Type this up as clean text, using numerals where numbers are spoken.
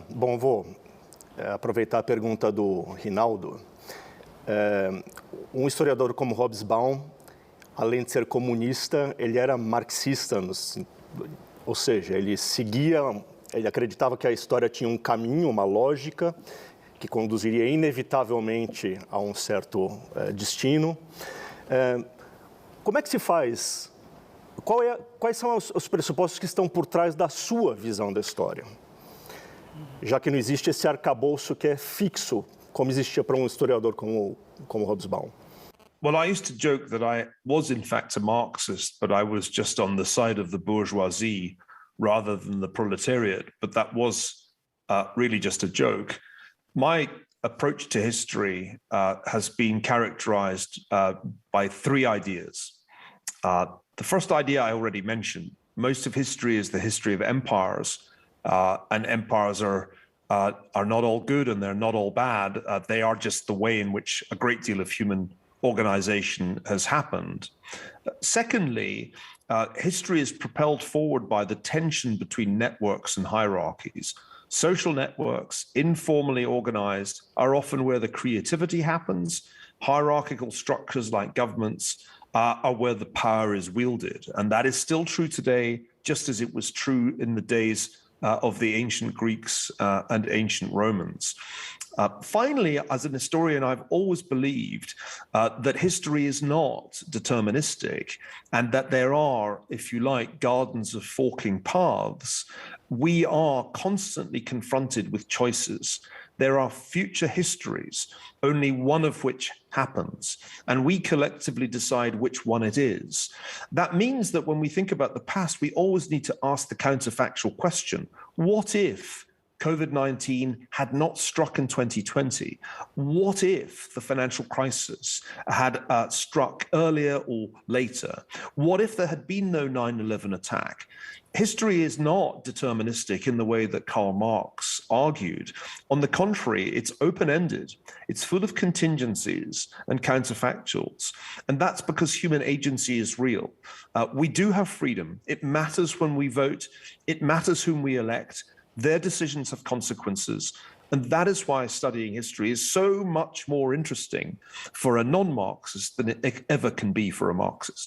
Bom, vou aproveitar a pergunta do Rinaldo. Um historiador como Hobsbawm, além de ser comunista, ele era marxista, ou seja, ele acreditava que a história tinha um caminho, uma lógica, que conduziria inevitavelmente a um certo destino. Como é que se faz? Quais são os pressupostos que estão por trás da sua visão da história? Já que não existe esse arcabouço que é fixo, como existia para um historiador como Hobsbawm. Well, I used to joke that I was in fact a Marxist, but I was just on the side of the bourgeoisie rather than the proletariat. But that was really just a joke. My approach to history has been characterized by three ideas. The first idea I already mentioned. Most of history is the history of empires, and empires are not all good and they're not all bad. They are just the way in which a great deal of human organization has happened. Secondly, history is propelled forward by the tension between networks and hierarchies. Social networks, informally organized, are often where the creativity happens. Hierarchical structures like governments are where the power is wielded. And that is still true today, just as it was true in the days of the ancient Greeks and ancient Romans. Finally, as an historian, I've always believed that history is not deterministic and that there are, if you like, gardens of forking paths. We are constantly confronted with choices. There are future histories, only one of which happens, and we collectively decide which one it is. That means that when we think about the past, we always need to ask the counterfactual question: what if COVID-19 had not struck in 2020? What if the financial crisis had struck earlier or later? What if there had been no 9/11 attack? History is not deterministic in the way that Karl Marx argued. On the contrary, it's open-ended. It's full of contingencies and counterfactuals. And that's because human agency is real. We do have freedom. It matters when we vote. It matters whom we elect. Their decisions have consequences. And that is why studying history is so much more interesting for a non-Marxist than it ever can be for a Marxist.